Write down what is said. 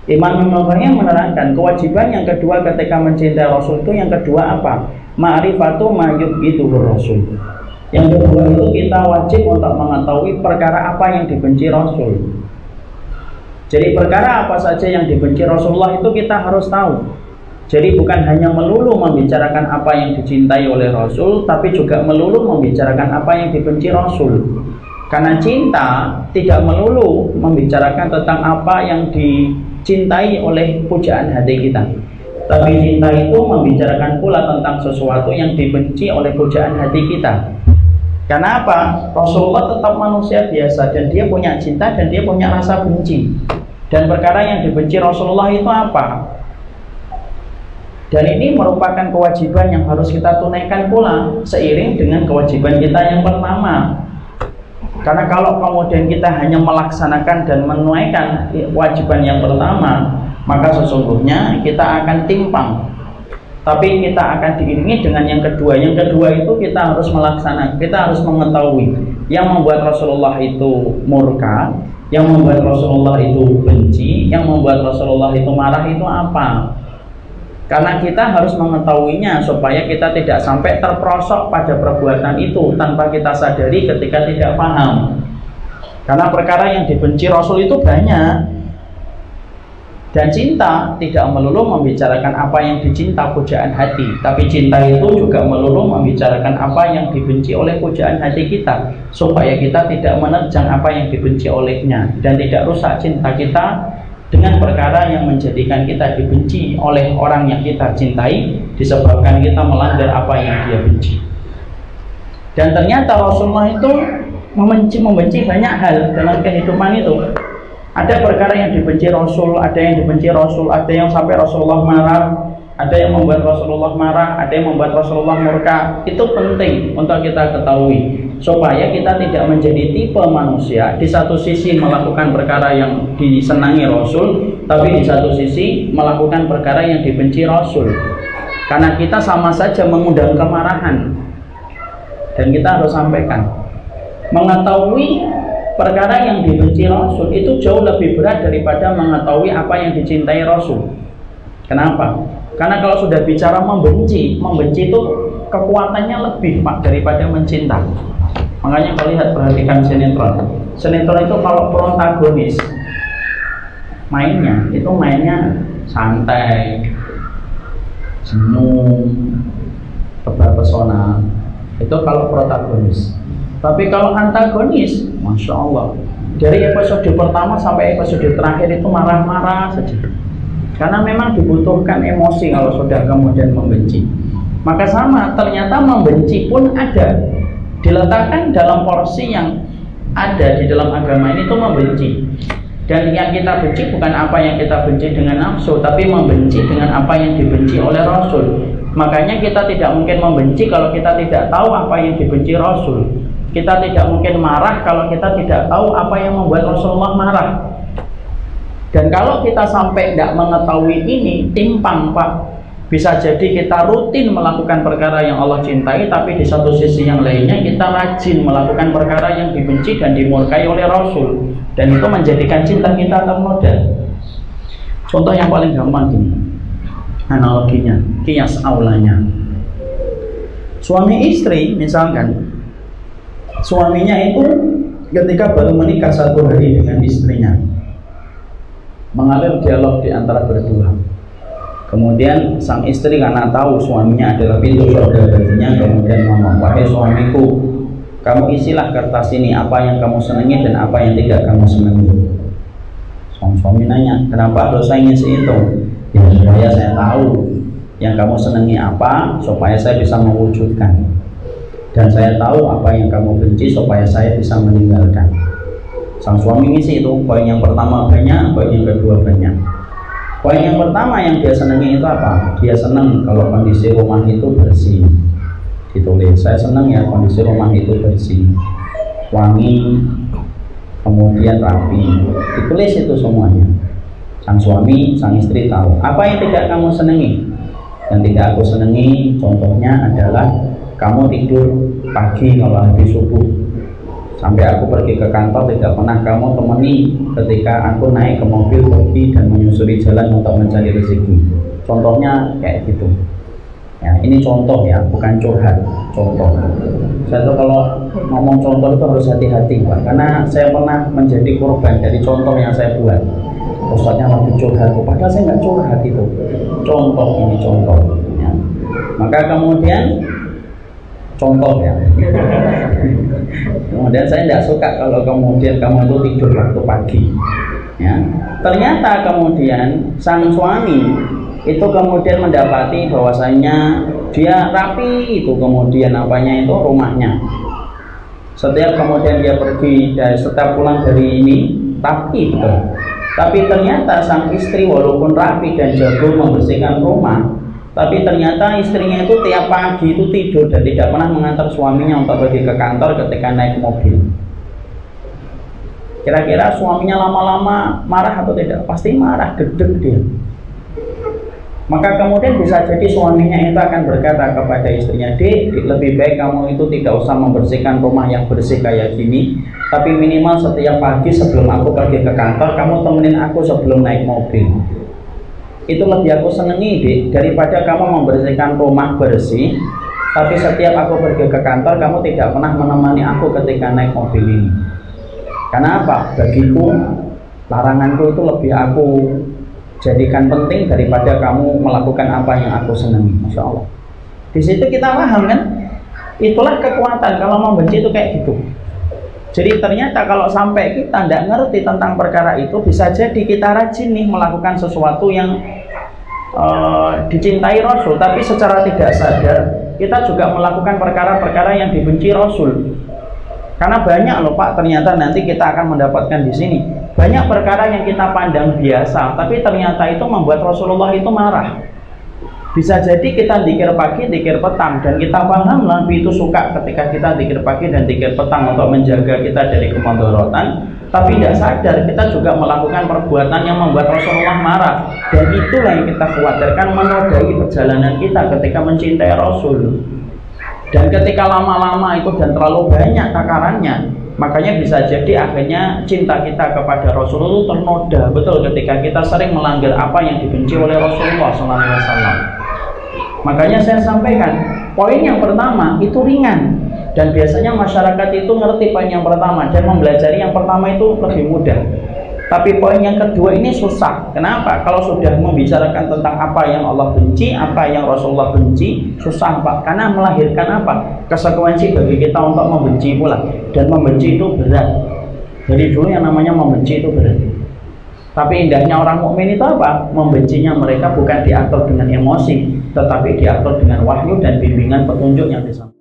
Imam Nawawi menerangkan kewajiban yang kedua ketika mencintai Rasul itu yang kedua apa? Ma'rifatu ma yubghiduhu Rasul. Yang kedua itu kita wajib untuk mengetahui perkara apa yang dibenci Rasul. Jadi perkara apa saja yang dibenci Rasulullah itu kita harus tahu. Jadi bukan hanya melulu membicarakan apa yang dicintai oleh Rasul, tapi juga melulu membicarakan apa yang dibenci Rasul. Karena cinta tidak melulu membicarakan tentang apa yang dicintai oleh pujaan hati kita, tapi cinta itu membicarakan pula tentang sesuatu yang dibenci oleh pujaan hati kita. Karena apa? Rasulullah tetap manusia biasa dan dia punya cinta dan dia punya rasa benci. Dan perkara yang dibenci Rasulullah itu apa? Dan ini merupakan kewajiban yang harus kita tunaikan pula seiring dengan kewajiban kita yang pertama. Karena kalau kemudian kita hanya melaksanakan dan menunaikan kewajiban yang pertama, maka sesungguhnya kita akan timpang. Tapi kita akan diiringi dengan yang kedua. Yang kedua itu kita harus melaksanakan, kita harus mengetahui yang membuat Rasulullah itu murka, yang membuat Rasulullah itu benci, yang membuat Rasulullah itu marah itu apa. Karena kita harus mengetahuinya supaya kita tidak sampai terperosok pada perbuatan itu tanpa kita sadari ketika tidak paham. Karena perkara yang dibenci Rasul itu banyak. Dan cinta tidak melulu membicarakan apa yang dicinta pujaan hati, tapi cinta itu juga melulu membicarakan apa yang dibenci oleh pujaan hati kita, supaya kita tidak menerjang apa yang dibenci olehnya dan tidak rusak cinta kita dengan perkara yang menjadikan kita dibenci oleh orang yang kita cintai disebabkan kita melanggar apa yang dia benci. Dan ternyata Rasulullah itu membenci banyak hal dalam kehidupan itu. Ada perkara yang dibenci Rasul, ada yang dibenci Rasul, ada yang sampai Rasulullah marah, ada yang membuat Rasulullah marah, ada yang membuat Rasulullah murka. Itu penting untuk kita ketahui supaya kita tidak menjadi tipe manusia di satu sisi melakukan perkara yang disenangi Rasul, tapi di satu sisi melakukan perkara yang dibenci Rasul. Karena kita sama saja mengundang kemarahan. Dan kita harus sampaikan, mengetahui perkara yang dibenci Rasul itu jauh lebih berat daripada mengetahui apa yang dicintai Rasul. Kenapa? Karena kalau sudah bicara membenci itu kekuatannya lebih Pak daripada mencinta. Makanya kalau lihat, perhatikan sinetron. Sinetron itu kalau protagonis mainnya santai, senyum, tebar pesona. Itu kalau protagonis. Tapi kalau antagonis, Masya Allah, dari episode pertama sampai episode terakhir itu marah-marah saja. Karena memang dibutuhkan emosi kalau sudah kemudian membenci. Maka sama, ternyata membenci pun ada, diletakkan dalam porsi yang ada di dalam agama ini itu membenci. Dan yang kita benci bukan apa yang kita benci dengan nafsu, tapi membenci dengan apa yang dibenci oleh Rasul. Makanya kita tidak mungkin membenci kalau kita tidak tahu apa yang dibenci Rasul. Kita tidak mungkin marah kalau kita tidak tahu apa yang membuat Rasulullah marah. Dan kalau kita sampai tidak mengetahui ini, timpang Pak. Bisa jadi kita rutin melakukan perkara yang Allah cintai, tapi di satu sisi yang lainnya kita rajin melakukan perkara yang dibenci dan dimurkai oleh Rasul. Dan itu menjadikan cinta kita termodal. Contoh yang paling gampang gini, analoginya, kias aulanya. Suami istri misalkan, suaminya itu ketika baru menikah 1 hari dengan istrinya, mengalir dialog di antara berdua. Kemudian sang istri karena tahu suaminya adalah pintu surga baginya, kemudian ngomong, wahai suamiku, kamu isilah kertas ini apa yang kamu senangi dan apa yang tidak kamu senangi. Suami nanya, kenapa harus saya ngisi itu? Ya supaya saya tahu yang kamu senangi apa, supaya saya bisa mewujudkan. Dan saya tahu apa yang kamu benci supaya saya bisa meninggalkan. Sang suami ngisi itu, poin yang pertama banyak, poin yang kedua banyak. Poin yang pertama yang dia senangi itu apa? Dia senang kalau kondisi rumah itu bersih. Ditulis, saya senang ya kondisi rumah itu bersih, wangi, kemudian rapi. Ditulis itu semuanya. Sang suami, sang istri tahu. Apa yang tidak kamu senangi? Yang tidak aku senangi contohnya adalah kamu tidur pagi kalau habis subuh. Sampai aku pergi ke kantor tidak pernah kamu temani ketika aku naik ke mobil pergi dan menyusuri jalan untuk mencari rezeki. Contohnya kayak gitu. Ya, ini contoh ya, bukan curhat. Contoh. Saya tuh kalau ngomong contoh itu harus hati-hati, Pak, karena saya pernah menjadi korban dari contoh yang saya buat. Ustadznya lagi curhat, padahal saya nggak curhat itu. Contoh ini contoh. Ya. Maka kemudian contoh ya. Kemudian saya tidak suka kalau kemudian kamu itu tidur waktu pagi. Ya. Ternyata kemudian sang suami itu kemudian mendapati bahwasanya dia rapi itu kemudian apanya itu rumahnya. Setiap kemudian dia pergi dan setiap pulang dari ini rapi betul. Tapi ternyata sang istri walaupun rapi dan jago membersihkan rumah, tapi ternyata istrinya itu tiap pagi itu tidur dan tidak pernah mengantar suaminya untuk pergi ke kantor ketika naik mobil. Kira-kira suaminya lama-lama marah atau tidak? Pasti marah, gedeg dia. Maka kemudian bisa jadi suaminya itu akan berkata kepada istrinya, Dek, lebih baik kamu itu tidak usah membersihkan rumah yang bersih kayak gini, tapi minimal setiap pagi sebelum aku pergi ke kantor, kamu temenin aku sebelum naik mobil. Itu lebih aku senengi, Dek, daripada kamu membersihkan rumah bersih, tapi setiap aku pergi ke kantor, kamu tidak pernah menemani aku ketika naik mobil ini. Karena apa? Bagiku, laranganku itu lebih aku jadikan penting daripada kamu melakukan apa yang aku senangi. Masya Allah. Di situ kita paham kan? Itulah kekuatan kalau membenci itu kayak gitu. Jadi ternyata kalau sampai kita tidak ngerti tentang perkara itu, bisa jadi kita rajin nih melakukan sesuatu yang dicintai Rasul, tapi secara tidak sadar kita juga melakukan perkara-perkara yang dibenci Rasul. Karena banyak loh Pak, ternyata nanti kita akan mendapatkan di sini banyak perkara yang kita pandang biasa, tapi ternyata itu membuat Rasulullah itu marah. Bisa jadi kita dzikir pagi, dzikir petang, dan kita paham Nabi itu suka ketika kita dzikir pagi dan dzikir petang untuk menjaga kita dari kemudorotan, tapi tidak sadar kita juga melakukan perbuatan yang membuat Rasulullah marah. Dan itulah yang kita khawatirkan menodai perjalanan kita ketika mencintai Rasul. Dan ketika lama-lama itu dan terlalu banyak takarannya, makanya bisa jadi akhirnya cinta kita kepada Rasulullah itu ternoda betul ketika kita sering melanggar apa yang dibenci oleh Rasulullah SAW. Makanya saya sampaikan, poin yang pertama itu ringan, dan biasanya masyarakat itu ngerti poin yang pertama dan mempelajari yang pertama itu lebih mudah. Tapi poin yang kedua ini susah. Kenapa? Kalau sudah membicarakan tentang apa yang Allah benci, apa yang Rasulullah benci, susah Pak. Karena melahirkan apa? Konsekuensi bagi kita untuk membenci pula. Dan membenci itu berat. Jadi dulu yang namanya membenci itu berat. Tapi indahnya orang mukmin itu apa? Membencinya mereka bukan diatur dengan emosi, tetapi diatur dengan wahyu dan bimbingan petunjuk yang disampaikan.